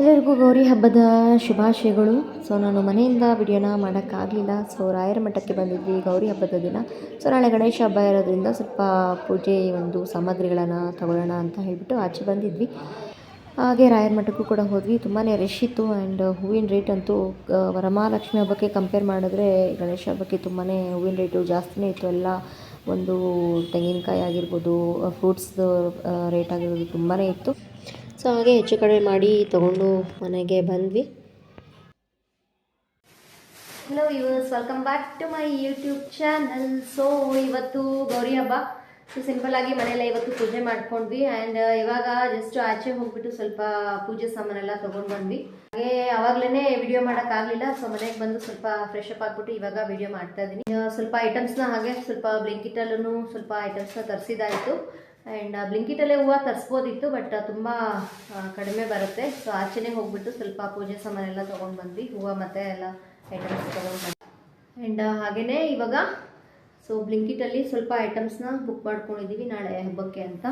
ಎಲ್ಲರಿಗೂ ಗೌರಿ ಹಬ್ಬದ ಶುಭಾಶಯಗಳು. ಸೊ ನಾನು ಮನೆಯಿಂದ ವಿಡಿಯೋನ ಮಾಡೋಕ್ಕಾಗಲಿಲ್ಲ. ಸೊ ರಾಯರ ಮಠಕ್ಕೆ ಬಂದಿದ್ವಿ ಗೌರಿ ಹಬ್ಬದ ದಿನ. ಸೊ ನಾಳೆ ಗಣೇಶ ಹಬ್ಬ ಇರೋದ್ರಿಂದ ಸ್ವಲ್ಪ ಪೂಜೆ ಒಂದು ಸಾಮಗ್ರಿಗಳನ್ನು ತಗೊಳ್ಳೋಣ ಅಂತ ಹೇಳಿಬಿಟ್ಟು ಆಚೆ ಬಂದಿದ್ವಿ. ಹಾಗೆ ರಾಯರ ಮಠಕ್ಕೂ ಕೂಡ ಹೋದ್ವಿ. ತುಂಬಾ ರಶ್ ಇತ್ತು. ಆ್ಯಂಡ್ ಹೂವಿನ ರೇಟ್ ಅಂತೂ ವರಮಹಾಲಕ್ಷ್ಮಿ ಹಬ್ಬಕ್ಕೆ ಕಂಪೇರ್ ಮಾಡಿದ್ರೆ ಗಣೇಶ ಹಬ್ಬಕ್ಕೆ ತುಂಬಾ ಹೂವಿನ ರೇಟು ಜಾಸ್ತಿನೇ ಇತ್ತು. ಎಲ್ಲ ಒಂದು ತೆಂಗಿನಕಾಯಿ ಆಗಿರ್ಬೋದು, ಫ್ರೂಟ್ಸ್ದು ರೇಟ್ ಆಗಿರ್ಬೋದು ತುಂಬಾ ಇತ್ತು. ಸೊ ಹಾಗೆ ಹೆಚ್ಚು ಕಡಿಮೆ ಮಾಡಿ ತೊಗೊಂಡು ಮನೆಗೆ ಬಂದ್ವಿ. Hello guys, welcome back to my YouTube channel. So ಇವತ್ತು ಗೌರಿ ಹಬ್ಬ. ಸೊ ಸಿಂಪಲ್ಲಾಗಿ ಮನೆಯಲ್ಲ ಇವತ್ತು ಪೂಜೆ ಮಾಡ್ಕೊಂಡ್ವಿ. ಆ್ಯಂಡ್ ಇವಾಗ ಜಸ್ಟ್ ಆಚೆ ಹೋಗ್ಬಿಟ್ಟು ಸ್ವಲ್ಪ ಪೂಜೆ ಸಾಮಾನೆಲ್ಲ ತೊಗೊಂಡು ಬಂದ್ವಿ. ಹಾಗೆ ಆವಾಗಲೇ ವಿಡಿಯೋ ಮಾಡೋಕ್ಕಾಗಲಿಲ್ಲ. ಸೊ ಮನೆಗೆ ಬಂದು ಸ್ವಲ್ಪ ಫ್ರೆಶ್ ಅಪ್ ಆಗಿಬಿಟ್ಟು ಇವಾಗ ವಿಡಿಯೋ ಮಾಡ್ತಾ ಇದ್ದೀನಿ. ಸ್ವಲ್ಪ ಐಟಮ್ಸ್ನ ಹಾಗೆ ಸ್ವಲ್ಪ ಬ್ಲಿಂಕಿಟಲ್ಲೂ ಸ್ವಲ್ಪ ಐಟಮ್ಸ್ನ ತರಿಸಿದಾಯಿತು. ಆ್ಯಂಡ್ ಬ್ಲಿಂಕಿಟಲ್ಲೇ ಹೂವು ತರಿಸ್ಬೋದಿತ್ತು, ಬಟ್ ತುಂಬ ಕಡಿಮೆ ಬರುತ್ತೆ. ಸೊ ಆಚೆನೇ ಹೋಗ್ಬಿಟ್ಟು ಸ್ವಲ್ಪ ಪೂಜೆ ಸಾಮಾನೆಲ್ಲ ತೊಗೊಂಡು ಬಂದ್ವಿ, ಹೂವು ಮತ್ತು ಎಲ್ಲ ಐಟಮ್ಸ್ ತೊಗೊಂಡು ಬಂದ್ವಿ. ಆ್ಯಂಡ್ ಹಾಗೆಯೇ ಇವಾಗ ಸೊ ಬ್ಲಿಂಕಿಟಲ್ಲಿ ಸ್ವಲ್ಪ ಐಟಮ್ಸ್ನ ಬುಕ್ ಮಾಡ್ಕೊಂಡಿದ್ದೀವಿ ನಾಳೆ ಹಬ್ಬಕ್ಕೆ ಅಂತ.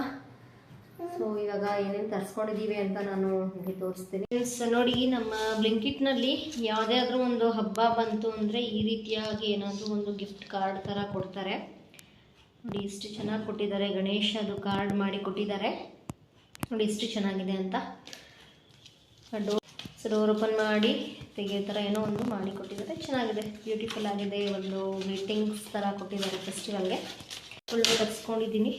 ಸೊ ಇವಾಗ ಏನೇನು ತರಿಸ್ಕೊಂಡಿದ್ದೀವಿ ಅಂತ ನಾನು ನಿಮಗೆ ತೋರಿಸ್ತೀನಿ. ಸೊ ನೋಡಿ, ನಮ್ಮ ಬ್ಲಿಂಕಿಟ್ನಲ್ಲಿ ಯಾವುದೇ ಆದರೂ ಒಂದು ಹಬ್ಬ ಬಂತು ಅಂದರೆ ಈ ರೀತಿಯಾಗಿ ಏನಾದರೂ ಒಂದು ಗಿಫ್ಟ್ ಕಾರ್ಡ್ ಥರ ಕೊಡ್ತಾರೆ. ನೋಡಿ ಎಷ್ಟು ಚೆನ್ನಾಗಿ ಕೊಟ್ಟಿದ್ದಾರೆ. ಗಣೇಶದು ಕಾರ್ಡ್ ಮಾಡಿ ಕೊಟ್ಟಿದ್ದಾರೆ ನೋಡಿ, ಎಷ್ಟು ಚೆನ್ನಾಗಿದೆ ಅಂತ. ಡೋರ್ ಓಪನ್ ಮಾಡಿ ತೆಗೆಯೋ ಥರ ಏನೋ ಒಂದು ಮಾಡಿ ಕೊಟ್ಟಿದ್ದಾರೆ. ಚೆನ್ನಾಗಿದೆ, ಬ್ಯೂಟಿಫುಲ್ ಆಗಿದೆ. ಒಂದು ಗ್ರೀಟಿಂಗ್ಸ್ ಥರ ಕೊಟ್ಟಿದ್ದಾರೆ ಫೆಸ್ಟಿವಲ್ಗೆ. ಫುಲ್ಲು ತರಿಸ್ಕೊಂಡಿದ್ದೀನಿ.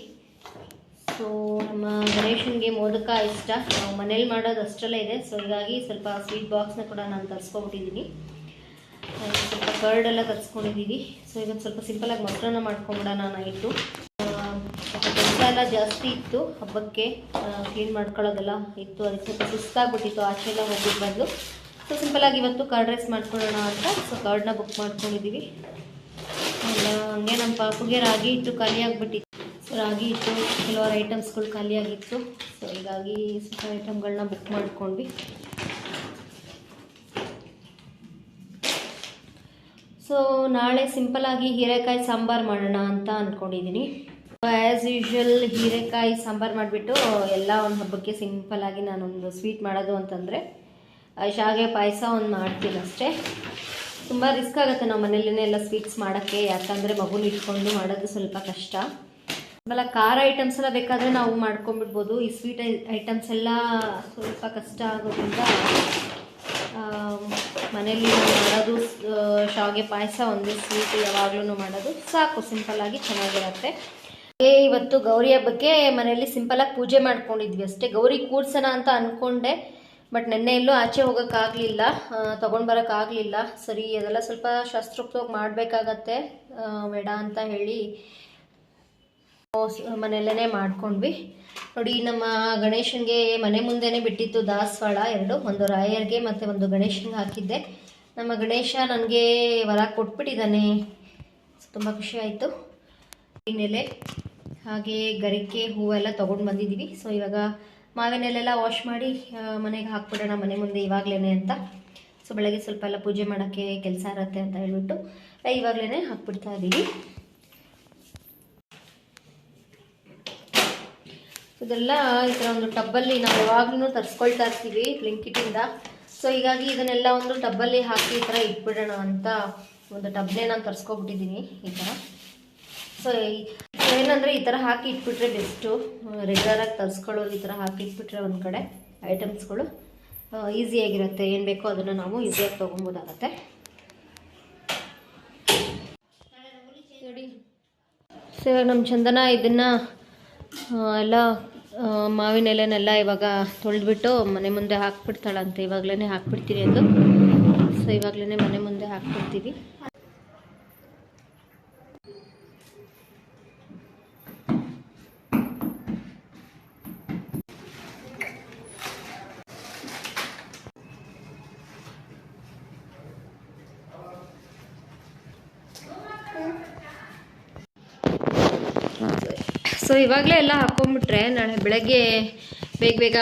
ಸೊ ನಮ್ಮ ಗಣೇಶನಿಗೆ ಮೋದಕ ಇಷ್ಟ. ನಾವು ಮನೇಲಿ ಮಾಡೋದು ಅಷ್ಟರಲ್ಲೇ ಇದೆ. ಸೊ ಹೀಗಾಗಿ ಸ್ವಲ್ಪ ಸ್ವೀಟ್ ಬಾಕ್ಸ್ನ ಕೂಡ ನಾನು ತರಿಸ್ಕೊಬಿಟ್ಟಿದ್ದೀನಿ. ಸ್ವಲ್ಪ ಕರ್ಡ್ ಎಲ್ಲ ತರಿಸ್ಕೊಂಡಿದ್ದೀವಿ. ಸೊ ಇವತ್ತು ಸ್ವಲ್ಪ ಸಿಂಪಲಾಗಿ ಮೊಸರನ್ನ ಮಾಡ್ಕೊಂಬಿಡೋಣ ನೈಟು. ಕೆಲಸ ಎಲ್ಲ ಜಾಸ್ತಿ ಇತ್ತು, ಹಬ್ಬಕ್ಕೆ ಕ್ಲೀನ್ ಮಾಡ್ಕೊಳ್ಳೋದೆಲ್ಲ ಇತ್ತು. ಅದಕ್ಕೆ ಸ್ವಲ್ಪ ಸುಸ್ತಾಗ್ಬಿಟ್ಟಿತ್ತು ಆಚೆ ಎಲ್ಲ ಹೋಗ್ಬಿಟ್ಟು ಬಂದು. ಸೊ ಸಿಂಪಲಾಗಿ ಇವತ್ತು ಕರ್ಡ್ ರೈಸ್ ಮಾಡ್ಕೊಳ್ಳೋಣ ಅಂತ ಸೊ ಕರ್ಡ್ನ ಬುಕ್ ಮಾಡ್ಕೊಂಡಿದ್ದೀವಿ. ಹಂಗೆ ನಮ್ಮ ಪಾಪುಗೆ ರಾಗಿ ಹಿಟ್ಟು ಖಾಲಿ ಆಗಿಬಿಟ್ಟಿತ್ತು. ಸೊ ರಾಗಿ ಹಿಟ್ಟು ಕೆಲವಾರು ಐಟಮ್ಸ್ಗಳು ಖಾಲಿಯಾಗಿತ್ತು. ಸೊ ಹೀಗಾಗಿ ಸ್ವಲ್ಪ ಐಟಮ್ಗಳನ್ನ ಬುಕ್ ಮಾಡ್ಕೊಂಡ್ವಿ. ಸೊ ನಾಳೆ ಸಿಂಪಲಾಗಿ ಹೀರೆಕಾಯಿ ಸಾಂಬಾರು ಮಾಡೋಣ ಅಂತ ಅಂದ್ಕೊಂಡಿದ್ದೀನಿ. ಆ್ಯಸ್ ಯೂಶ್ವಲ್ ಹೀರೆಕಾಯಿ ಸಾಂಬಾರು ಮಾಡಿಬಿಟ್ಟು ಎಲ್ಲ ಒಂದು ಹಬ್ಬಕ್ಕೆ ಸಿಂಪಲಾಗಿ ನಾನೊಂದು ಸ್ವೀಟ್ ಮಾಡೋದು ಅಂತಂದರೆ ಶಾವಿಗೆ ಪಾಯಸ ಒಂದು ಮಾಡ್ತೀನಿ ಅಷ್ಟೇ. ತುಂಬ ರಿಸ್ಕ್ ಆಗುತ್ತೆ ನಾವು ಮನೇಲೇ ಎಲ್ಲ ಸ್ವೀಟ್ಸ್ ಮಾಡೋಕ್ಕೆ, ಯಾಕಂದರೆ ಮಗುನ ಇಟ್ಕೊಂಡು ಮಾಡೋದು ಸ್ವಲ್ಪ ಕಷ್ಟ. ಆಮೇಲೆ ಖಾರ ಐಟಮ್ಸ್ ಎಲ್ಲ ಬೇಕಾದರೆ ನಾವು ಮಾಡ್ಕೊಂಡ್ಬಿಡ್ಬೋದು. ಈ ಸ್ವೀಟ್ ಐಟಮ್ಸ್ ಎಲ್ಲ ಸ್ವಲ್ಪ ಕಷ್ಟ ಆಗೋದ್ರಿಂದ ಮನೇಲಿ ಮಾಡೋದು ಶಾವಿಗೆ ಪಾಯಸ ಒಂದೇ ಸ್ವೀಟ್ ಯಾವಾಗಲೂ ಮಾಡೋದು ಸಾಕು, ಸಿಂಪಲ್ಲಾಗಿ ಚೆನ್ನಾಗಿರುತ್ತೆ. ಇವತ್ತು ಗೌರಿ ಹಬ್ಬಕ್ಕೆ ಮನೆಯಲ್ಲಿ ಸಿಂಪಲಾಗಿ ಪೂಜೆ ಮಾಡ್ಕೊಂಡಿದ್ವಿ ಅಷ್ಟೇ. ಗೌರಿ ಕೂಡ್ಸೋಣ ಅಂತ ಅಂದ್ಕೊಂಡೆ, ಬಟ್ ನೆನ್ನೆ ಎಲ್ಲೂ ಆಚೆ ಹೋಗೋಕ್ಕಾಗಲಿಲ್ಲ, ತೊಗೊಂಡು ಬರೋಕ್ಕಾಗಲಿಲ್ಲ. ಸರಿ, ಅದೆಲ್ಲ ಸ್ವಲ್ಪ ಶಾಸ್ತ್ರೋಕ್ತವಾಗಿ ಮಾಡಬೇಕಾಗತ್ತೆ, ಬೇಡ ಅಂತ ಹೇಳಿ ಮನೆಯಲ್ಲೇ ಮಾಡ್ಕೊಂಡ್ವಿ. ನೋಡಿ, ನಮ್ಮ ಗಣೇಶನಿಗೆ ಮನೆ ಮುಂದೆನೇ ಬಿಟ್ಟಿತ್ತು ದಾಸವಾಳ ಎರಡು, ಒಂದು ರಾಯರ್ಗೆ ಮತ್ತು ಒಂದು ಗಣೇಶನಿಗೆ ಹಾಕಿದ್ದೆ. ನಮ್ಮ ಗಣೇಶ ನನಗೆ ವರ ಕೊಟ್ಬಿಟ್ಟಿದ್ದಾನೆ. ತುಂಬ ಖುಷಿ ಆಯಿತು. ಎಲೆ ಹಾಗೆ ಗರಿಕೆ ಹೂವೆಲ್ಲ ತೊಗೊಂಡು ಬಂದಿದ್ದೀವಿ. ಸೊ ಇವಾಗ ಮಾವಿನೆಲೆಲ್ಲ ವಾಶ್ ಮಾಡಿ ಮನೆಗೆ ಹಾಕ್ಬಿಡೋಣ ಮನೆ ಮುಂದೆ ಇವಾಗಲೇ ಅಂತ. ಸೊ ಬೆಳಗ್ಗೆ ಸ್ವಲ್ಪ ಎಲ್ಲ ಪೂಜೆ ಮಾಡೋಕ್ಕೆ ಕೆಲಸ ಇರುತ್ತೆ ಅಂತ ಹೇಳ್ಬಿಟ್ಟು ಇವಾಗಲೇ ಹಾಕ್ಬಿಡ್ತಾ ಇದ್ದೀವಿ. ಇದೆಲ್ಲ ಈ ಥರ ಒಂದು ಟಬ್ಬಲ್ಲಿ ನಾವು ಯಾವಾಗಲೂ ತರಿಸ್ಕೊಳ್ತಾ ಇರ್ತೀವಿ ಬ್ಲಿಂಕಿಟಿಂದ. ಸೊ ಹೀಗಾಗಿ ಇದನ್ನೆಲ್ಲ ಒಂದು ಟಬ್ಬಲ್ಲಿ ಹಾಕಿ ಈ ಥರ ಇಟ್ಬಿಡೋಣ ಅಂತ ಒಂದು ಟಬ್ನೇ ನಾನು ತರಿಸ್ಕೊಬಿಟ್ಟಿದ್ದೀನಿ ಈ ಥರ. ಸೊ ಏನಂದರೆ ಈ ಥರ ಹಾಕಿ ಇಟ್ಬಿಟ್ರೆ ಬೆಸ್ಟು. ರೆಗ್ಯುಲರಾಗಿ ತರಿಸ್ಕೊಳ್ಳೋದು ಈ ಥರ ಹಾಕಿ ಇಟ್ಬಿಟ್ರೆ ಒಂದು ಕಡೆ ಐಟಮ್ಸ್ಗಳು ಈಸಿಯಾಗಿರುತ್ತೆ. ಏನು ಬೇಕೋ ಅದನ್ನು ನಾವು ಈಸಿಯಾಗಿ ತೊಗೊಬೋದಾಗತ್ತೆ. ನೋಡಿ, ಸೊ ಇವಾಗ ನಮ್ಮ ಚಂದನ ಇದನ್ನು ಎಲ್ಲ ಮಾವಿನ ಎಲೆನೆಲ್ಲ ಇವಾಗ ತೊಳೆದ್ಬಿಟ್ಟು ಮನೆ ಮುಂದೆ ಹಾಕ್ಬಿಡ್ತಾಳಂತೆ. ಇವಾಗಲೇ ಹಾಕ್ಬಿಡ್ತೀರಿ ಅದು. ಸೊ ಇವಾಗಲೇ ಮನೆ ಮುಂದೆ ಹಾಕ್ಬಿಡ್ತೀವಿ. ಸೊ ಇವಾಗಲೇ ಎಲ್ಲ ಹಾಕ್ಕೊಂಬಿಟ್ರೆ ನಾಳೆ ಬೆಳಗ್ಗೆ ಬೇಗ ಬೇಗ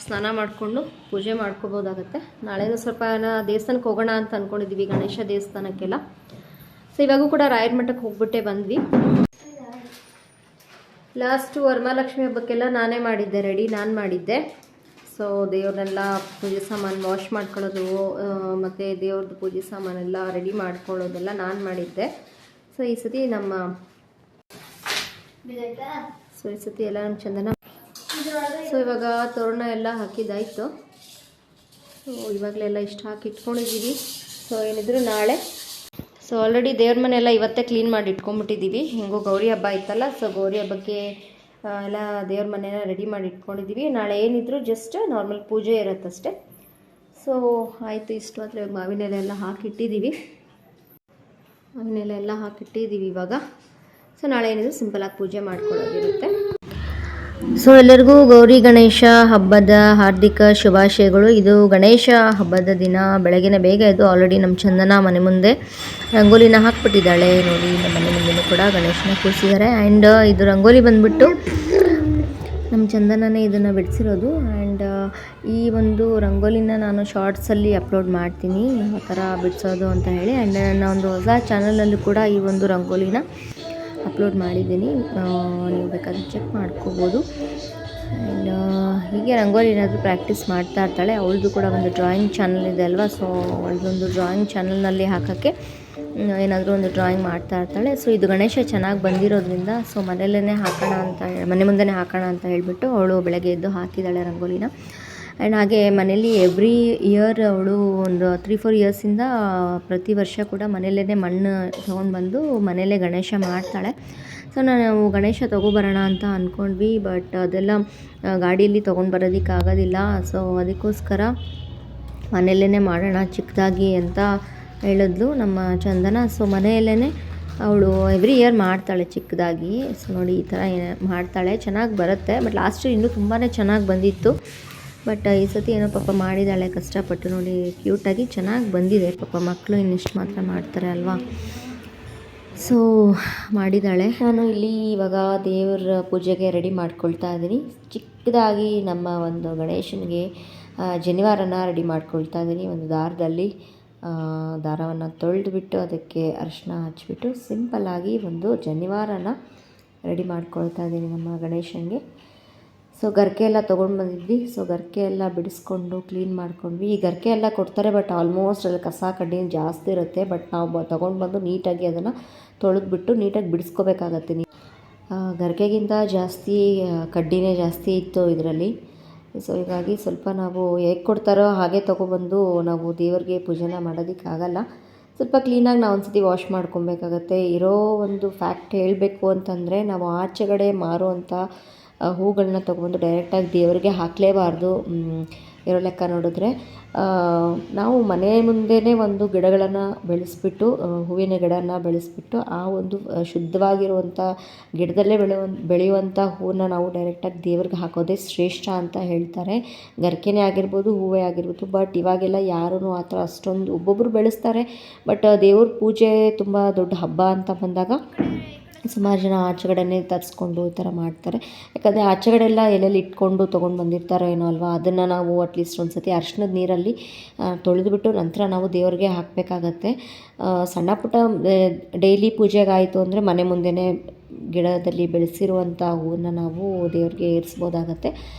ಸ್ನಾನ ಮಾಡಿಕೊಂಡು ಪೂಜೆ ಮಾಡ್ಕೋಬೋದಾಗತ್ತೆ. ನಾಳೆನೂ ಸ್ವಲ್ಪ ದೇವಸ್ಥಾನಕ್ಕೆ ಹೋಗೋಣ ಅಂತ ಅಂದ್ಕೊಂಡಿದ್ದೀವಿ, ಗಣೇಶ ದೇವಸ್ಥಾನಕ್ಕೆಲ್ಲ. ಸೊ ಇವಾಗೂ ಕೂಡ ರಾಯರ ಮಠಕ್ಕೆ ಹೋಗ್ಬಿಟ್ಟೆ ಬಂದ್ವಿ. ಲಾಸ್ಟು ವರಮಹಾಲಕ್ಷ್ಮಿ ಹಬ್ಬಕ್ಕೆಲ್ಲ ನಾನೇ ಮಾಡಿದ್ದೆ, ರೆಡಿ ನಾನು ಮಾಡಿದ್ದೆ. ಸೊ ದೇವ್ರನ್ನೆಲ್ಲ ಪೂಜೆ ಸಾಮಾನು ವಾಶ್ ಮಾಡ್ಕೊಳ್ಳೋದು ಮತ್ತು ದೇವ್ರದ್ದು ಪೂಜೆ ಸಾಮಾನೆಲ್ಲ ರೆಡಿ ಮಾಡ್ಕೊಳ್ಳೋದೆಲ್ಲ ನಾನು ಮಾಡಿದ್ದೆ. ಸೊ ಈ ಸತಿ ಎಲ್ಲ ನಮ್ಮ ಚಂದನ. ಸೊ ಇವಾಗ ತೋರಣ ಎಲ್ಲ ಹಾಕಿದ್ದಾಯಿತು. ಸೊ ಇವಾಗಲೆಲ್ಲ ಇಷ್ಟು ಹಾಕಿ ಇಟ್ಕೊಂಡಿದ್ದೀವಿ. ಸೊ ಏನಿದ್ರು ನಾಳೆ ಸೊ ಆಲ್ರೆಡಿ ದೇವ್ರ ಮನೆಯೆಲ್ಲ ಇವತ್ತೇ ಕ್ಲೀನ್ ಮಾಡಿ ಇಟ್ಕೊಂಡ್ಬಿಟ್ಟಿದ್ದೀವಿ. ಹೆಂಗೋ ಗೌರಿ ಹಬ್ಬ ಇತ್ತಲ್ಲ, ಸೊ ಗೌರಿ ಹಬ್ಬಕ್ಕೆ ಎಲ್ಲ ದೇವ್ರ ಮನೆಯ ರೆಡಿ ಮಾಡಿ ಇಟ್ಕೊಂಡಿದ್ದೀವಿ. ನಾಳೆ ಏನಿದ್ರು ಜಸ್ಟ್ ನಾರ್ಮಲ್ ಪೂಜೆ ಇರುತ್ತಷ್ಟೆ. ಸೊ ಆಯಿತು, ಇಷ್ಟು ಮಾತ್ರ. ಇವಾಗ ಮಾವಿನೆಲೆ ಎಲ್ಲ ಹಾಕಿಟ್ಟಿದ್ದೀವಿ ಇವಾಗ. ಸೊ ನಾಳೆ ಏನಿದ್ರು ಸಿಂಪಲಾಗಿ ಪೂಜೆ ಮಾಡ್ಕೊಳ್ಳೋದಿರುತ್ತೆ. ಸೊ ಎಲ್ಲರಿಗೂ ಗೌರಿ ಗಣೇಶ ಹಬ್ಬದ ಹಾರ್ದಿಕ ಶುಭಾಶಯಗಳು. ಇದು ಗಣೇಶ ಹಬ್ಬದ ದಿನ ಬೆಳಗಿನ ಬೇಗ ಎದ್ದು ಆಲ್ರೆಡಿ ನಮ್ಮ ಚಂದನ ಮನೆ ಮುಂದೆ ರಂಗೋಲಿನ ಹಾಕ್ಬಿಟ್ಟಿದ್ದಾಳೆ. ನೋಡಿ, ನಮ್ಮ ಮನೆ ಮುಂದೆ ಕೂಡ ಗಣೇಶನ ಕೂರಿಸಿದ್ದಾರೆ. ಆ್ಯಂಡ್ ಇದು ರಂಗೋಲಿ ಬಂದುಬಿಟ್ಟು ನಮ್ಮ ಚಂದನನೇ ಇದನ್ನು ಬಿಡಿಸಿರೋದು. ಆ್ಯಂಡ್ ಈ ಒಂದು ರಂಗೋಲಿನ ನಾನು ಶಾರ್ಟ್ಸಲ್ಲಿ ಅಪ್ಲೋಡ್ ಮಾಡ್ತೀನಿ, ಯಾವ ಥರ ಬಿಡಿಸೋದು ಅಂತ ಹೇಳಿ. ಆ್ಯಂಡ್ ನನ್ನ ಒಂದು ಹೊಸ ಚಾನಲಲ್ಲೂ ಕೂಡ ಈ ಒಂದು ರಂಗೋಲಿನ ಅಪ್ಲೋಡ್ ಮಾಡಿದ್ದೀನಿ, ನೀವು ಬೇಕಾದ್ರೆ ಚೆಕ್ ಮಾಡ್ಕೋಬೋದು. ಆ್ಯಂಡ್ ಹೀಗೆ ರಂಗೋಲಿ ಏನಾದರೂ ಪ್ರಾಕ್ಟೀಸ್ ಮಾಡ್ತಾ ಇರ್ತಾಳೆ. ಅವಳದು ಕೂಡ ಒಂದು ಡ್ರಾಯಿಂಗ್ ಚಾನಲ್ ಇದೆ ಅಲ್ವಾ, ಸೊ ಅವಳದೊಂದು ಡ್ರಾಯಿಂಗ್ ಚಾನಲ್ನಲ್ಲಿ ಹಾಕೋಕ್ಕೆ ಏನಾದರೂ ಒಂದು ಡ್ರಾಯಿಂಗ್ ಮಾಡ್ತಾ ಇರ್ತಾಳೆ. ಸೊ ಇದು ಗಣೇಶ ಚೆನ್ನಾಗಿ ಬಂದಿರೋದ್ರಿಂದ ಸೊ ಮನೆ ಮುಂದೆನೇ ಹಾಕೋಣ ಅಂತ ಹೇಳಿಬಿಟ್ಟು ಅವಳು ಬೆಳಗ್ಗೆ ಎದ್ದು ಹಾಕಿದ್ದಾಳೆ ರಂಗೋಲಿನ. ಆ್ಯಂಡ್ ಹಾಗೆ ಮನೇಲಿ ಎವ್ರಿ ಇಯರ್ ಅವಳು ಒಂದು 3-4 ಇಯರ್ಸಿಂದ ಪ್ರತಿ ವರ್ಷ ಕೂಡ ಮನೆಯಲ್ಲೇ ಮಣ್ಣು ತೊಗೊಂಡ್ಬಂದು ಮನೆಯಲ್ಲೇ ಗಣೇಶ ಮಾಡ್ತಾಳೆ. ಸೊ ನಾವು ಗಣೇಶ ತೊಗೊಬರೋಣ ಅಂತ ಅಂದ್ಕೊಂಡ್ವಿ, ಬಟ್ ಅದೆಲ್ಲ ಗಾಡಿಯಲ್ಲಿ ತೊಗೊಂಡ್ಬರೋದಕ್ಕಾಗೋದಿಲ್ಲ. ಸೊ ಅದಕ್ಕೋಸ್ಕರ ಮನೆಯಲ್ಲೇ ಮಾಡೋಣ ಚಿಕ್ಕದಾಗಿ ಅಂತ ಹೇಳಿದ್ಲು ನಮ್ಮ ಚಂದನ. ಸೊ ಮನೆಯಲ್ಲೇ ಅವಳು ಎವ್ರಿ ಇಯರ್ ಮಾಡ್ತಾಳೆ ಚಿಕ್ಕದಾಗಿ. ಸೊ ನೋಡಿ, ಈ ಥರ ಮಾಡ್ತಾಳೆ, ಚೆನ್ನಾಗಿ ಬರುತ್ತೆ. ಬಟ್ ಲಾಸ್ಟ್ ಇನ್ನೂ ತುಂಬಾ ಚೆನ್ನಾಗಿ ಬಂದಿತ್ತು. ಬಟ್ ಈ ಸತಿ ಏನೋ ಪಾಪ ಮಾಡಿದ್ದಾಳೆ ಕಷ್ಟಪಟ್ಟು. ನೋಡಿ, ಕ್ಯೂಟಾಗಿ ಚೆನ್ನಾಗಿ ಬಂದಿದೆ. ಪಾಪ ಮಕ್ಕಳು ಇನ್ನಿಷ್ಟು ಮಾತ್ರ ಮಾಡ್ತಾರೆ ಅಲ್ವಾ. ಸೊ ಮಾಡಿದ್ದಾಳೆ. ನಾನು ಇಲ್ಲಿ ಇವಾಗ ದೇವರ ಪೂಜೆಗೆ ರೆಡಿ ಮಾಡ್ಕೊಳ್ತಾ ಇದ್ದೀನಿ. ಚಿಕ್ಕದಾಗಿ ನಮ್ಮ ಒಂದು ಗಣೇಶನಿಗೆ ಜನಿವಾರನ ರೆಡಿ ಮಾಡ್ಕೊಳ್ತಾ ಇದ್ದೀನಿ. ಒಂದು ದಾರವನ್ನು ತೊಳೆದುಬಿಟ್ಟು ಅದಕ್ಕೆ ಅರಿಶಿನ ಹಚ್ಚಿಬಿಟ್ಟು ಸಿಂಪಲ್ಲಾಗಿ ಒಂದು ಜನಿವಾರನ ರೆಡಿ ಮಾಡ್ಕೊಳ್ತಾ ಇದ್ದೀನಿ ನಮ್ಮ ಗಣೇಶನಿಗೆ. ಸೊ ಗರ್ಕೆ ಎಲ್ಲ ತೊಗೊಂಡು ಬಂದಿದ್ವಿ. ಸೊ ಗರ್ಕೆ ಎಲ್ಲ ಬಿಡಿಸ್ಕೊಂಡು ಕ್ಲೀನ್ ಮಾಡ್ಕೊಂಡ್ವಿ. ಈ ಗರ್ಕೆ ಎಲ್ಲ ಕೊಡ್ತಾರೆ, ಬಟ್ ಆಲ್ಮೋಸ್ಟ್ ಅಲ್ಲಿ ಕಸ ಕಡ್ಡಿ ಜಾಸ್ತಿ ಇರುತ್ತೆ. ಬಟ್ ನಾವು ತೊಗೊಂಡು ಬಂದು ನೀಟಾಗಿ ಅದನ್ನು ತೊಳೆದ್ಬಿಟ್ಟು ನೀಟಾಗಿ ಬಿಡಿಸ್ಕೋಬೇಕಾಗತ್ತೆ. ಗರ್ಕೆಗಿಂತ ಜಾಸ್ತಿ ಕಡ್ಡಿನೇ ಜಾಸ್ತಿ ಇತ್ತು ಇದರಲ್ಲಿ. ಸೊ ಹೀಗಾಗಿ ಸ್ವಲ್ಪ ನಾವು ಹೇಗೆ ಕೊಡ್ತಾರೋ ಹಾಗೆ ತೊಗೊಬಂದು ನಾವು ದೇವರಿಗೆ ಪೂಜೆನ ಮಾಡೋದಕ್ಕಾಗಲ್ಲ. ಸ್ವಲ್ಪ ಕ್ಲೀನಾಗಿ ನಾವು ಒಂದು ಸತಿ ವಾಶ್ ಮಾಡ್ಕೊಬೇಕಾಗತ್ತೆ. ಇರೋ ಒಂದು ಫ್ಯಾಕ್ಟ್ ಹೇಳಬೇಕು ಅಂತಂದರೆ, ನಾವು ಆಚೆಗಡೆ ಮಾರುವಂಥ ಹೂಗಳನ್ನ ತೊಗೊಂಡು ಡೈರೆಕ್ಟಾಗಿ ದೇವರಿಗೆ ಹಾಕಲೇಬಾರ್ದು. ಇರೋ ಲೆಕ್ಕ ನೋಡಿದ್ರೆ ನಾವು ಮನೆ ಮುಂದೆಯೇ ಒಂದು ಗಿಡಗಳನ್ನು ಬೆಳೆಸ್ಬಿಟ್ಟು, ಹೂವಿನ ಗಿಡನ ಬೆಳೆಸ್ಬಿಟ್ಟು ಆ ಒಂದು ಶುದ್ಧವಾಗಿರುವಂಥ ಗಿಡದಲ್ಲೇ ಬೆಳೆಯುವಂಥ ಹೂವನ್ನ ನಾವು ಡೈರೆಕ್ಟಾಗಿ ದೇವ್ರಿಗೆ ಹಾಕೋದೇ ಶ್ರೇಷ್ಠ ಅಂತ ಹೇಳ್ತಾರೆ. ಗರ್ಕೆನೇ ಆಗಿರ್ಬೋದು, ಹೂವೇ ಆಗಿರ್ಬೋದು. ಬಟ್ ಇವಾಗೆಲ್ಲ ಯಾರೂ ಆ ಥರ ಅಷ್ಟೊಂದು, ಒಬ್ಬೊಬ್ಬರು ಬೆಳೆಸ್ತಾರೆ. ಬಟ್ ದೇವ್ರ ಪೂಜೆ ತುಂಬ ದೊಡ್ಡ ಹಬ್ಬ ಅಂತ ಬಂದಾಗ ಸುಮಾರು ಜನ ಆಚೆಗಡೆನೇ ತರಿಸ್ಕೊಂಡು ಈ ಥರ ಮಾಡ್ತಾರೆ. ಯಾಕಂದರೆ ಆಚೆಗಡೆ ಎಲ್ಲ ಎಲ್ಲೆಲ್ಲಿ ಇಟ್ಕೊಂಡು ತೊಗೊಂಡು ಬಂದಿರ್ತಾರೋ ಏನೋ ಅಲ್ವಾ. ಅದನ್ನು ನಾವು ಅಟ್ಲೀಸ್ಟ್ ಒಂದು ಸತಿ ಅರಿಶಿನದ ನೀರಲ್ಲಿ ತೊಳೆದುಬಿಟ್ಟು ನಂತರ ನಾವು ದೇವರಿಗೆ ಹಾಕಬೇಕಾಗತ್ತೆ. ಸಣ್ಣ ಪುಟ್ಟ ಡೈಲಿ ಪೂಜೆಗಾಯಿತು ಅಂದರೆ ಮನೆ ಮುಂದೆನೇ ಗಿಡದಲ್ಲಿ ಬೆಳೆಸಿರುವಂಥ ಹೂವನ್ನು ನಾವು ದೇವ್ರಿಗೆ ಏರಿಸ್ಬೋದಾಗತ್ತೆ.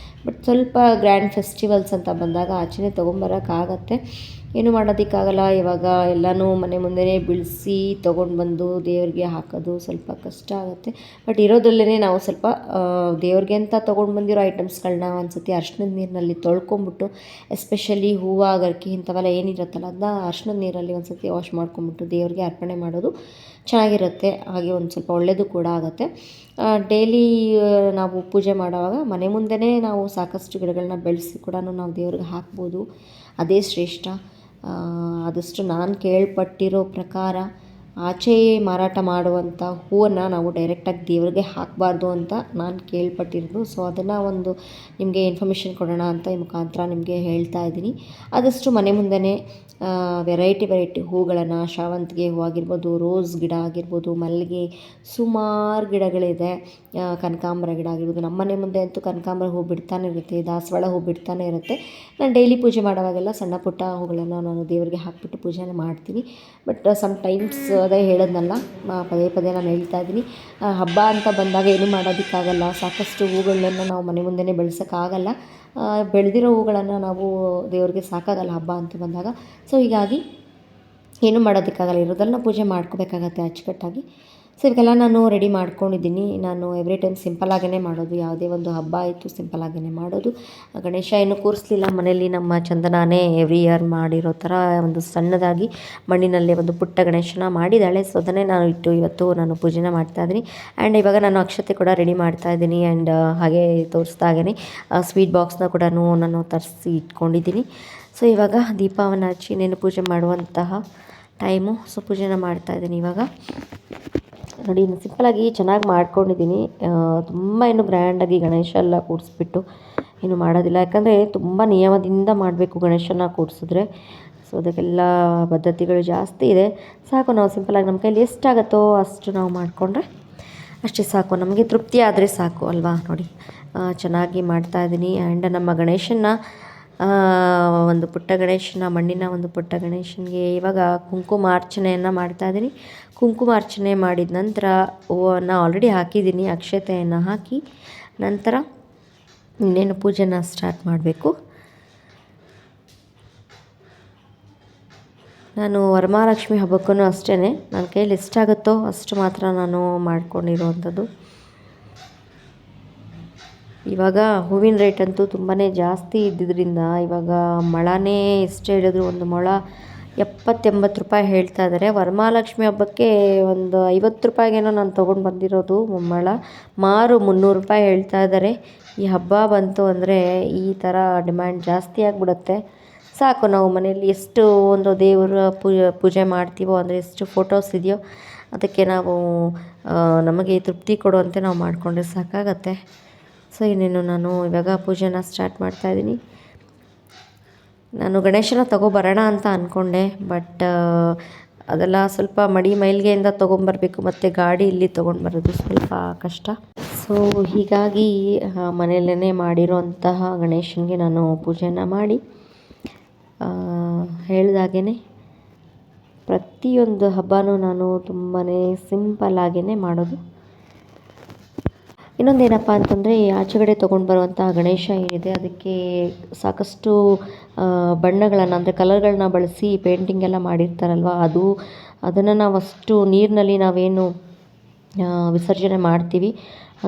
ಬಟ್ ಸ್ವಲ್ಪ ಗ್ರ್ಯಾಂಡ್ ಫೆಸ್ಟಿವಲ್ಸ್ ಅಂತ ಬಂದಾಗ ಆಚೆನೇ ತೊಗೊಂಬರೋಕ್ಕಾಗತ್ತೆ. ಏನೂ ಮಾಡೋದಕ್ಕಾಗಲ್ಲ. ಇವಾಗ ಎಲ್ಲನೂ ಮನೆ ಮುಂದೆನೇ ಬಿಡಿಸಿ ತೊಗೊಂಡು ಬಂದು ದೇವ್ರಿಗೆ ಹಾಕೋದು ಸ್ವಲ್ಪ ಕಷ್ಟ ಆಗುತ್ತೆ. ಬಟ್ ಇರೋದ್ರಲ್ಲೇ ನಾವು ಸ್ವಲ್ಪ ದೇವ್ರಿಗೆ ಅಂತ ತೊಗೊಂಡು ಬಂದಿರೋ ಐಟಮ್ಸ್ಗಳನ್ನ ಒಂದು ಸತಿ ಅರಿಶಿನದ ನೀರಿನಲ್ಲಿ ತೊಳ್ಕೊಂಬಿಟ್ಟು, ಎಸ್ಪೆಷಲಿ ಹೂವು, ಗರ್ಕೆ ಇಂಥವೆಲ್ಲ ಏನಿರುತ್ತಲ್ಲ ಅದನ್ನ ಅರಿಶಿನದ ನೀರಲ್ಲಿ ಒಂದು ಸತಿ ವಾಶ್ ಮಾಡ್ಕೊಂಬಿಟ್ಟು ದೇವ್ರಿಗೆ ಅರ್ಪಣೆ ಮಾಡೋದು ಚೆನ್ನಾಗಿರುತ್ತೆ. ಹಾಗೆ ಒಂದು ಸ್ವಲ್ಪ ಒಳ್ಳೆಯದು ಕೂಡ ಆಗುತ್ತೆ. ಡೈಲಿ ನಾವು ಪೂಜೆ ಮಾಡುವಾಗ ಮನೆ ಮುಂದೆನೇ ನಾವು ಸಾಕಷ್ಟು ಗಿಡಗಳನ್ನ ಬೆಳೆಸಿ ಕೂಡ ನಾವು ದೇವ್ರಿಗೆ ಹಾಕ್ಬೋದು, ಅದೇ ಶ್ರೇಷ್ಠ. ಆದಷ್ಟು ನಾನು ಕೇಳ್ಪಟ್ಟಿರೋ ಪ್ರಕಾರ ಆಚೆ ಮಾರಾಟ ಮಾಡುವಂಥ ಹೂವನ್ನು ನಾವು ಡೈರೆಕ್ಟಾಗಿ ದೇವರಿಗೆ ಹಾಕಬಾರ್ದು ಅಂತ ನಾನು ಕೇಳ್ಪಟ್ಟಿರೋದು. ಸೊ ಅದನ್ನು ಒಂದು ನಿಮಗೆ ಇನ್ಫಾರ್ಮೇಷನ್ ಕೊಡೋಣ ಅಂತ ಈ ಮುಖಾಂತರ ನಿಮಗೆ ಹೇಳ್ತಾ ಇದ್ದೀನಿ. ಆದಷ್ಟು ಮನೆ ಮುಂದೆನೇ ವೆರೈಟಿ ಹೂಗಳನ್ನು, ಶಾವಂತಿಗೆ ಹೂ ಆಗಿರ್ಬೋದು, ರೋಸ್ ಗಿಡ ಆಗಿರ್ಬೋದು, ಮಲ್ಲಿಗೆ, ಸುಮಾರು ಗಿಡಗಳಿದೆ. ಕನಕಾಂಬರ ಗಿಡ ಆಗಿರ್ಬೋದು. ನಮ್ಮ ಮನೆ ಮುಂದೆ ಅಂತೂ ಕನಕಾಂಬರ ಹೂ ಬಿಡ್ತಾನೆ ಇರುತ್ತೆ, ದಾಸವಾಳ ಹೂ ಬಿಡ್ತಾನೆ ಇರುತ್ತೆ. ನಾನು ಡೈಲಿ ಪೂಜೆ ಮಾಡುವಾಗೆಲ್ಲ ಸಣ್ಣ ಪುಟ್ಟ ಹೂಗಳನ್ನು ನಾನು ದೇವರಿಗೆ ಹಾಕಿಬಿಟ್ಟು ಪೂಜೆನ ಮಾಡ್ತೀನಿ. ಬಟ್ ಸಮ್ ಟೈಮ್ಸ್ ಇವಾಗ ಹೇಳಿದ್ನಲ್ಲ, ಪದೇ ಪದೇ ನಾನು ಹೇಳ್ತಾ ಇದ್ದೀನಿ, ಹಬ್ಬ ಅಂತ ಬಂದಾಗ ಏನೂ ಮಾಡೋದಕ್ಕಾಗಲ್ಲ. ಸಾಕಷ್ಟು ಹೂಗಳನ್ನು ನಾವು ಮನೆ ಮುಂದೆನೇ ಬೆಳೆಸೋಕ್ಕಾಗಲ್ಲ. ಬೆಳೆದಿರೋ ಹೂಗಳನ್ನು ನಾವು ದೇವ್ರಿಗೆ ಸಾಕಾಗಲ್ಲ ಹಬ್ಬ ಅಂತ ಬಂದಾಗ. ಸೊ ಹೀಗಾಗಿ ಏನೂ ಮಾಡೋದಕ್ಕಾಗಲ್ಲ, ಇರೋದನ್ನು ಪೂಜೆ ಮಾಡ್ಕೋಬೇಕಾಗತ್ತೆ ಅಚ್ಚುಕಟ್ಟಾಗಿ. ಸೊ ಇವಾಗೆಲ್ಲ ನಾನು ರೆಡಿ ಮಾಡ್ಕೊಂಡಿದ್ದೀನಿ. ನಾನು ಎವ್ರಿ ಟೈಮ್ ಸಿಂಪಲ್ಲಾಗೇ ಮಾಡೋದು, ಯಾವುದೇ ಒಂದು ಹಬ್ಬ ಆಯಿತು ಸಿಂಪಲ್ಲಾಗೇ ಮಾಡೋದು. ಗಣೇಶ ಏನು ಕೂರಿಸ್ಲಿಲ್ಲ ಮನೆಯಲ್ಲಿ, ನಮ್ಮ ಚಂದನಾನೇ ಎವ್ರಿ ಇಯರ್ ಮಾಡಿರೋ ಥರ ಒಂದು ಸಣ್ಣದಾಗಿ ಮಣ್ಣಿನಲ್ಲೇ ಒಂದು ಪುಟ್ಟ ಗಣೇಶನ ಮಾಡಿದ್ದಾಳೆ. ಸೊ ಅದನ್ನೇ ನಾನು ಇಟ್ಟು ಇವತ್ತು ನಾನು ಪೂಜೆನ ಮಾಡ್ತಾಯಿದ್ದೀನಿ. ಆ್ಯಂಡ್ ಇವಾಗ ನಾನು ಅಕ್ಷತೆ ಕೂಡ ರೆಡಿ ಮಾಡ್ತಾಯಿದ್ದೀನಿ. ಆ್ಯಂಡ್ ಹಾಗೆ ತೋರಿಸ್ದಾಗೇ ಸ್ವೀಟ್ ಬಾಕ್ಸ್ನ ಕೂಡ ನಾನು ತರಿಸಿ ಇಟ್ಕೊಂಡಿದ್ದೀನಿ. ಸೊ ಇವಾಗ ದೀಪವನ್ನು ಹಚ್ಚಿ ಇನ್ನೇನು ಪೂಜೆ ಮಾಡುವಂತಹ ಟೈಮು. ಸೊ ಪೂಜೆನ ಮಾಡ್ತಾಯಿದ್ದೀನಿ ಇವಾಗ. ನೋಡಿ, ಸಿಂಪಲಾಗಿ ಚೆನ್ನಾಗಿ ಮಾಡ್ಕೊಂಡಿದ್ದೀನಿ. ತುಂಬ ಏನು ಗ್ರ್ಯಾಂಡಾಗಿ ಗಣೇಶ ಎಲ್ಲ ಕೂರಿಸ್ಬಿಟ್ಟು ಏನು ಮಾಡೋದಿಲ್ಲ, ಯಾಕಂದರೆ ತುಂಬ ನಿಯಮದಿಂದ ಮಾಡಬೇಕು ಗಣೇಶನ ಕೂರಿಸಿದ್ರೆ. ಸೊ ಅದಕ್ಕೆಲ್ಲ ಪದ್ಧತಿಗಳು ಜಾಸ್ತಿ ಇದೆ. ಸಾಕು, ನಾವು ಸಿಂಪಲಾಗಿ ನಮ್ಮ ಕೈಲಿ ಎಷ್ಟಾಗುತ್ತೋ ಅಷ್ಟು ನಾವು ಮಾಡಿಕೊಂಡ್ರೆ ಅಷ್ಟೇ ಸಾಕು, ನಮಗೆ ತೃಪ್ತಿ ಆದರೆ ಸಾಕು ಅಲ್ವಾ. ನೋಡಿ, ಚೆನ್ನಾಗಿ ಮಾಡ್ತಾಯಿದ್ದೀನಿ. ಆ್ಯಂಡ್ ನಮ್ಮ ಗಣೇಶನ ಒಂದು ಪುಟ್ಟ ಗಣೇಶನ, ಮಣ್ಣಿನ ಒಂದು ಪುಟ್ಟ ಗಣೇಶನಿಗೆ ಇವಾಗ ಕುಂಕುಮಾರ್ಚನೆಯನ್ನು ಮಾಡ್ತಾಯಿದ್ದೀನಿ. ಕುಂಕುಮಾರ್ಚನೆ ಮಾಡಿದ ನಂತರ ಹೂವನ್ನು ಆಲ್ರೆಡಿ ಹಾಕಿದ್ದೀನಿ, ಅಕ್ಷತೆಯನ್ನು ಹಾಕಿ ನಂತರ ಇನ್ನೇನು ಪೂಜೆನ ಸ್ಟಾರ್ಟ್ ಮಾಡಬೇಕು. ನಾನು ವರಮಹಾಲಕ್ಷ್ಮಿ ಹಬ್ಬಕ್ಕೂ ಅಷ್ಟೇ, ನನ್ನ ಕೈಯಲ್ಲಿ ಎಷ್ಟಾಗುತ್ತೋ ಅಷ್ಟು ಮಾತ್ರ ನಾನು ಮಾಡ್ಕೊಂಡಿರೋವಂಥದ್ದು. ಇವಾಗ ಹೂವಿನ ರೇಟ್ ಅಂತೂ ತುಂಬಾ ಜಾಸ್ತಿ ಇದ್ದಿದ್ದರಿಂದ ಇವಾಗ ಮೊಳನೇ ಎಷ್ಟು ಹೇಳಿದ್ರು, ಒಂದು ಮೊಳ 70-80 ರೂಪಾಯಿ ಹೇಳ್ತಾ ಇದ್ದಾರೆ. ವರಮಹಾಲಕ್ಷ್ಮಿ ಹಬ್ಬಕ್ಕೆ ಒಂದು 50 ರೂಪಾಯಿಗೇನೋ ನಾನು ತೊಗೊಂಡು ಬಂದಿರೋದು ಮೊಳ, ಮಾರು 300 ರೂಪಾಯಿ ಹೇಳ್ತಾ ಇದ್ದಾರೆ. ಈ ಹಬ್ಬ ಬಂತು ಅಂದರೆ ಈ ಥರ ಡಿಮ್ಯಾಂಡ್ ಜಾಸ್ತಿ ಆಗಿಬಿಡುತ್ತೆ. ಸಾಕು, ನಾವು ಮನೆಯಲ್ಲಿ ಎಷ್ಟು ಒಂದು ದೇವರ ಪೂಜೆ ಮಾಡ್ತೀವೋ, ಅಂದರೆ ಎಷ್ಟು ಫೋಟೋಸ್ ಇದೆಯೋ ಅದಕ್ಕೆ ನಾವು ನಮಗೆ ತೃಪ್ತಿ ಕೊಡುವಂತೆ ನಾವು ಮಾಡಿಕೊಂಡ್ರೆ ಸಾಕಾಗತ್ತೆ. ಸೊ ಇನ್ನೇನು ನಾನು ಇವಾಗ ಪೂಜೆನ ಸ್ಟಾರ್ಟ್ ಮಾಡ್ತಾಯಿದ್ದೀನಿ. ನಾನು ಗಣೇಶನ ತೊಗೊಬರೋಣ ಅಂತ ಅಂದ್ಕೊಂಡೆ, ಬಟ್ ಅದೆಲ್ಲ ಸ್ವಲ್ಪ ಮೈಲಿಗೆಯಿಂದ ತೊಗೊಂಬರ್ಬೇಕು, ಮತ್ತು ಗಾಡಿ ಇಲ್ಲಿ ತೊಗೊಂಡು ಬರೋದು ಸ್ವಲ್ಪ ಕಷ್ಟ. ಸೊ ಹೀಗಾಗಿ ಮನೆಯಲ್ಲೇ ಮಾಡಿರೋಂತಹ ಗಣೇಶನಿಗೆ ನಾನು ಪೂಜೆನ ಮಾಡಿ ಹೇಳಿದಾಗೇ ಪ್ರತಿಯೊಂದು ಹಬ್ಬನೂ ನಾನು ತುಂಬಾ ಸಿಂಪಲ್ಲಾಗೇ ಮಾಡೋದು. ಇನ್ನೊಂದೇನಪ್ಪ ಅಂತಂದರೆ, ಆಚೆಗಡೆ ತೊಗೊಂಡು ಬರುವಂಥ ಗಣೇಶ ಏನಿದೆ ಅದಕ್ಕೆ ಸಾಕಷ್ಟು ಬಣ್ಣಗಳನ್ನು, ಅಂದರೆ ಕಲರ್ಗಳನ್ನ ಬಳಸಿ ಪೇಂಟಿಂಗ್ ಎಲ್ಲ ಮಾಡಿರ್ತಾರಲ್ವ, ಅದನ್ನು ನಾವು ಅಷ್ಟು ನೀರಿನಲ್ಲಿ ನಾವೇನು ವಿಸರ್ಜನೆ ಮಾಡ್ತೀವಿ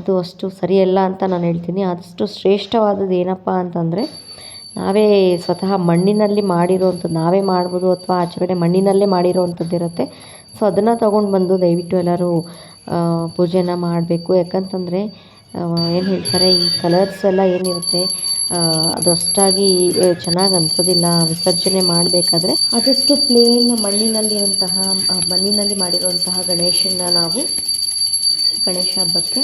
ಅದು ಅಷ್ಟು ಸರಿಯಲ್ಲ ಅಂತ ನಾನು ಹೇಳ್ತೀನಿ. ಆದಷ್ಟು ಶ್ರೇಷ್ಠವಾದದ್ದು ಏನಪ್ಪ ಅಂತಂದರೆ, ನಾವೇ ಸ್ವತಃ ಮಣ್ಣಿನಲ್ಲಿ ಮಾಡಿರೋವಂಥದ್ದು ನಾವೇ ಮಾಡ್ಬೋದು, ಅಥವಾ ಆಚೆಗಡೆ ಮಣ್ಣಿನಲ್ಲೇ ಮಾಡಿರೋವಂಥದ್ದು ಇರುತ್ತೆ. ಸೊ ಅದನ್ನು ತೊಗೊಂಡು ಬಂದು ದಯವಿಟ್ಟು ಎಲ್ಲರೂ ಪೂಜೆನ ಮಾಡಬೇಕು. ಯಾಕಂತಂದರೆ ಏನು ಹೇಳ್ತಾರೆ, ಈ ಕಲರ್ಸ್ ಎಲ್ಲ ಏನಿರುತ್ತೆ ಅದು ಅಷ್ಟಾಗಿ ಚೆನ್ನಾಗಿ ಅನಿಸೋದಿಲ್ಲ ವಿಸರ್ಜನೆ ಮಾಡಬೇಕಾದ್ರೆ. ಆದಷ್ಟು ಪ್ಲೇನ್ ಮಣ್ಣಿನಲ್ಲಿ ಮಾಡಿರುವಂತಹ ಗಣೇಶನ ನಾವು ಗಣೇಶ ಹಬ್ಬಕ್ಕೆ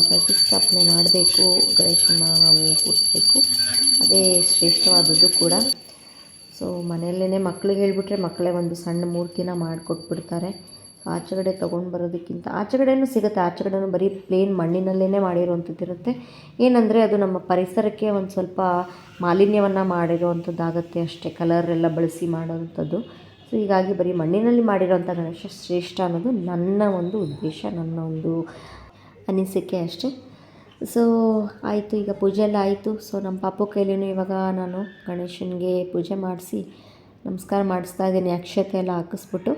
ಪ್ರತಿಷ್ಠಾಪನೆ ಮಾಡಬೇಕು, ಗಣೇಶನ ನಾವು ಕೂರಿಸ್ಬೇಕು. ಅದೇ ಶ್ರೇಷ್ಠವಾದದ್ದು ಕೂಡ. ಸೊ ಮನೆಯಲ್ಲೇ ಮಕ್ಳಿಗೆ ಹೇಳ್ಬಿಟ್ರೆ ಮಕ್ಕಳೇ ಒಂದು ಸಣ್ಣ ಮೂರ್ತಿನ ಮಾಡಿಕೊಟ್ಬಿಡ್ತಾರೆ. ಆಚೆಗಡೆ ತೊಗೊಂಡು ಬರೋದಕ್ಕಿಂತ ಆಚೆಗಡೆನೂ ಸಿಗುತ್ತೆ, ಆಚೆಗಡೆನೂ ಬರೀ ಪ್ಲೇನ್ ಮಣ್ಣಿನಲ್ಲೇ ಮಾಡಿರುವಂಥದ್ದು ಇರುತ್ತೆ. ಏನಂದರೆ ಅದು ನಮ್ಮ ಪರಿಸರಕ್ಕೆ ಒಂದು ಸ್ವಲ್ಪ ಮಾಲಿನ್ಯವನ್ನು ಮಾಡಿರುವಂಥದ್ದಾಗುತ್ತೆ ಅಷ್ಟೇ, ಕಲರ್ ಎಲ್ಲ ಬಳಸಿ ಮಾಡೋವಂಥದ್ದು. ಸೊ ಹೀಗಾಗಿ ಬರೀ ಮಣ್ಣಿನಲ್ಲಿ ಮಾಡಿರೋಂಥ ಗಣೇಶ ಶ್ರೇಷ್ಠ ಅನ್ನೋದು ನನ್ನ ಒಂದು ಉದ್ದೇಶ, ನನ್ನ ಒಂದು ಅನಿಸಿಕೆ ಅಷ್ಟೇ. ಸೊ ಆಯಿತು, ಈಗ ಪೂಜೆ ಎಲ್ಲ ಆಯಿತು. ಸೊ ನಮ್ಮ ಪಾಪು ಕೈಲಿನೂ ಇವಾಗ ನಾನು ಗಣೇಶನಿಗೆ ಪೂಜೆ ಮಾಡಿಸಿ ನಮಸ್ಕಾರ ಮಾಡಿಸ್ತಾ ಇದ್ದೀನಿ, ಅಕ್ಷತೆ ಎಲ್ಲ ಹಾಕಿಸ್ಬಿಟ್ಟು.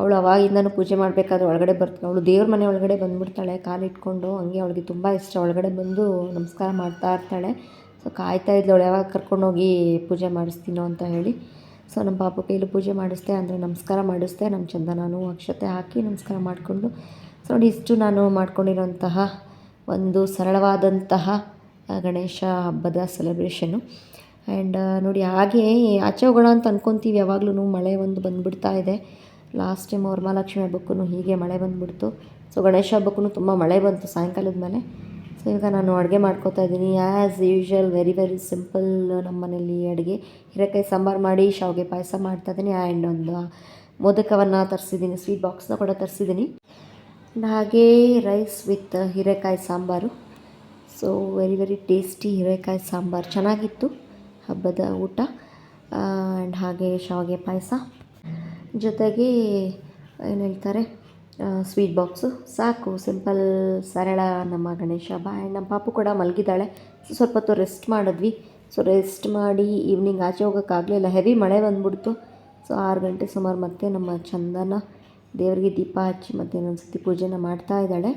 ಅವಳು ಅವಾಗಿಂದನೂ ಪೂಜೆ ಮಾಡಬೇಕಾದ್ರೆ ಒಳಗಡೆ ಬರ್ತಾಳೆ, ಅವಳು ದೇವ್ರ ಮನೆ ಒಳಗಡೆ ಬಂದುಬಿಡ್ತಾಳೆ ಕಾಲಿಟ್ಕೊಂಡು. ಹಂಗೆ ಅವಳಿಗೆ ತುಂಬ ಇಷ್ಟ, ಒಳಗಡೆ ಬಂದು ನಮಸ್ಕಾರ ಮಾಡ್ತಾ ಇರ್ತಾಳೆ. ಸೊ ಕಾಯ್ತಾ ಇದ್ಲು ಅವಳು ಯಾವಾಗ ಕರ್ಕೊಂಡೋಗಿ ಪೂಜೆ ಮಾಡಿಸ್ತೀನೋ ಅಂತ ಹೇಳಿ. ಸೊ ನಮ್ಮ ಪಾಪು ಕೈಲಿ ಪೂಜೆ ಮಾಡಿಸ್ದೆ, ಅಂದರೆ ನಮಸ್ಕಾರ ಮಾಡಿಸ್ದೆ. ನಮ್ಮ ಚಂದನಾನು ಅಕ್ಷತೆ ಹಾಕಿ ನಮಸ್ಕಾರ ಮಾಡಿಕೊಂಡು. ಸೊ ನೋಡಿ, ಇಷ್ಟು ನಾನು ಮಾಡ್ಕೊಂಡಿರೋಂತಹ ಒಂದು ಸರಳವಾದಂತಹ ಗಣೇಶ ಹಬ್ಬದ ಸೆಲೆಬ್ರೇಷನ್ನು. ಆ್ಯಂಡ್ ನೋಡಿ, ಹಾಗೇ ಆಚೆ ಹೋಗೋಣ ಅಂತ ಅಂದ್ಕೊತೀವಿ ಯಾವಾಗಲೂ, ಮಳೆ ಒಂದು ಬಂದುಬಿಡ್ತಾ ಇದೆ. ಲಾಸ್ಟ್ ಟೈಮ್ ವರಮಹಾಲಕ್ಷ್ಮಿ ಹಬ್ಬಕ್ಕೂ ಹೀಗೆ ಮಳೆ ಬಂದುಬಿಡ್ತು. ಸೊ ಗಣೇಶ ಹಬ್ಬಕ್ಕೂ ತುಂಬ ಮಳೆ ಬಂತು ಸಾಯಂಕಾಲದ ಮೇಲೆ. ಸೊ ಈಗ ನಾನು ಅಡುಗೆ ಮಾಡ್ಕೋತಾ ಇದ್ದೀನಿ. ಆ್ಯಸ್ ಯೂಶ್ವಲ್ ವೆರಿ ಸಿಂಪಲ್ ನಮ್ಮ ಮನೇಲಿ ಅಡುಗೆ. ಹೀರೆಕಾಯಿ ಸಾಂಬಾರು ಮಾಡಿ ಶಾವಿಗೆ ಪಾಯಸ ಮಾಡ್ತಾಯಿದ್ದೀನಿ. ಆ್ಯಂಡ್ ಒಂದು ಮೋದಕವನ್ನು ತರಿಸಿದ್ದೀನಿ, ಸ್ವೀಟ್ ಬಾಕ್ಸ್ನ ಕೂಡ ತರಿಸಿದ್ದೀನಿ. ಹಾಗೇ ರೈಸ್ ವಿತ್ ಹೀರೆಕಾಯಿ ಸಾಂಬಾರು. ಸೊ ವೆರಿ ಟೇಸ್ಟಿ ಹೀರೆಕಾಯಿ ಸಾಂಬಾರು ಚೆನ್ನಾಗಿತ್ತು ಹಬ್ಬದ ಊಟ. ಆ್ಯಂಡ್ ಹಾಗೆ ಶಾವಿಗೆ ಪಾಯಸ, ಜೊತೆಗೆ ಏನು ಹೇಳ್ತಾರೆ ಸ್ವೀಟ್ ಬಾಕ್ಸು ಸಾಕು. ಸಿಂಪಲ್ ಸರಳ ನಮ್ಮ ಗಣೇಶ ಹಬ್ಬ. ಆ್ಯಂಡ್ ನಮ್ಮ ಪಾಪು ಕೂಡ ಮಲಗಿದ್ದಾಳೆ. ಸ್ವಲ್ಪ ಹೊತ್ತು ರೆಸ್ಟ್ ಮಾಡಿದ್ವಿ. ಸೊ ರೆಸ್ಟ್ ಮಾಡಿ ಈವ್ನಿಂಗ್ ಆಚೆ ಹೋಗೋಕ್ಕಾಗಲಿಲ್ಲ, ಹೆವಿ ಮಳೆ ಬಂದ್ಬಿಡ್ತು. ಸೊ 6 ಗಂಟೆ ಸುಮಾರು ಮತ್ತೆ ನಮ್ಮ ಚಂದನ ದೇವರಿಗೆ ದೀಪ ಹಚ್ಚಿ ಮತ್ತು ಇನ್ನೊಂದು ಸರ್ತಿ ಪೂಜೆನ ಮಾಡ್ತಾ ಇದ್ದಾಳೆ.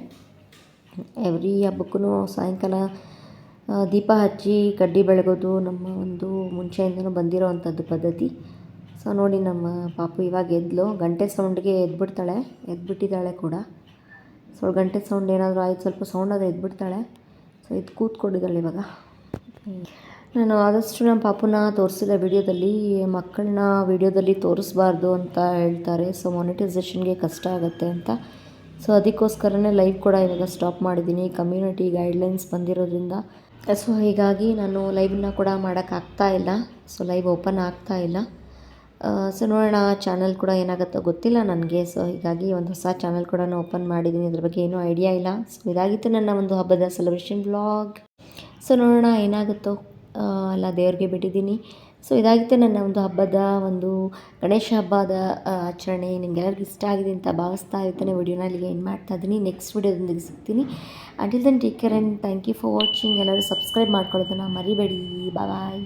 ಎವ್ರಿ ಹಬ್ಬಕ್ಕೂ ಸಾಯಂಕಾಲ ದೀಪ ಹಚ್ಚಿ ಕಡ್ಡಿ ಬೆಳಗೋದು ನಮ್ಮ ಒಂದು ಮುಂಚೆಯಿಂದನೂ ಬಂದಿರೋ ಅಂಥದ್ದು ಪದ್ಧತಿ. ಸೊ ನೋಡಿ ನಮ್ಮ ಪಾಪು ಇವಾಗ ಎದ್ಲು, ಗಂಟೆ ಸೌಂಡ್ಗೆ ಎದ್ಬಿಟ್ಟಿದ್ದಾಳೆ ಕೂಡ. ಸೊ ಗಂಟೆ ಸೌಂಡ್ ಏನಾದರೂ ಆಯ್ತು, ಸ್ವಲ್ಪ ಸೌಂಡ್ ಅದು ಎದ್ಬಿಡ್ತಾಳೆ. ಸೊ ಇದು ಕೂತ್ಕೊಂಡಿದ್ದಾಳೆ ಇವಾಗ. ನಾನು ಆದಷ್ಟು ನಮ್ಮ ಪಾಪುನ ತೋರಿಸಿಲ್ಲ ವೀಡಿಯೋದಲ್ಲಿ, ಮಕ್ಕಳನ್ನ ವೀಡಿಯೋದಲ್ಲಿ ತೋರಿಸ್ಬಾರ್ದು ಅಂತ ಹೇಳ್ತಾರೆ. ಸೊ ಮಾನಿಟೈಸೇಷನ್ಗೆ ಕಷ್ಟ ಆಗುತ್ತೆ ಅಂತ. ಸೊ ಅದಕ್ಕೋಸ್ಕರನೇ ಲೈವ್ ಕೂಡ ಇವಾಗ ಸ್ಟಾಪ್ ಮಾಡಿದ್ದೀನಿ, ಕಮ್ಯುನಿಟಿ ಗೈಡ್ಲೈನ್ಸ್ ಬಂದಿರೋದ್ರಿಂದ. ಸೊ ಹೀಗಾಗಿ ನಾನು ಲೈವನ್ನ ಕೂಡ ಮಾಡೋಕ್ಕಾಗ್ತಾ ಇಲ್ಲ. ಸೊ ಲೈವ್ ಓಪನ್ ಆಗ್ತಾ ಇಲ್ಲ. ಸೊ ನೋಡೋಣ ಚಾನಲ್ ಕೂಡ ಏನಾಗುತ್ತೋ ಗೊತ್ತಿಲ್ಲ ನನಗೆ. ಸೊ ಹೀಗಾಗಿ ಒಂದು ಹೊಸ ಚಾನಲ್ ಕೂಡ ಓಪನ್ ಮಾಡಿದ್ದೀನಿ, ಅದ್ರ ಬಗ್ಗೆ ಏನೂ ಐಡಿಯಾ ಇಲ್ಲ. ಸೊ ಇದಾಗಿತ್ತು ನನ್ನ ಒಂದು ಹಬ್ಬದ ಸೆಲೆಬ್ರೇಷನ್ ವ್ಲಾಗ್. ಸೊ ನೋಡೋಣ ಏನಾಗುತ್ತೋ ಎಲ್ಲ ದೇವ್ರಿಗೆ ಬಿಟ್ಟಿದ್ದೀನಿ. ಸೊ ಇದಾಗಿತ್ತು ನನ್ನ ಒಂದು ಹಬ್ಬದ ಒಂದು ಗಣೇಶ ಹಬ್ಬದ ಆಚರಣೆ. ನಿಮಗೆಲ್ಲರಿಗೂ ಇಷ್ಟ ಆಗಿದೆ ಅಂತ ಭಾವಿಸ್ತಾ ಇರ್ತಾನೆ. ವಿಡಿಯೋನ ಇಲ್ಲಿಗೆ ಏನು ಮಾಡ್ತಾ ಇದ್ದೀನಿ, ನೆಕ್ಸ್ಟ್ ವಿಡಿಯೋದೊಂದಿಗೆ ಸಿಗ್ತೀನಿ. Until then take care and thank you for watching. ಎಲ್ಲರೂ ಸಬ್ಸ್ಕ್ರೈಬ್ ಮಾಡ್ಕೊಳ್ಳೋದನ್ನು ಮರಿಬೇಡಿ. ಬಾಯ್.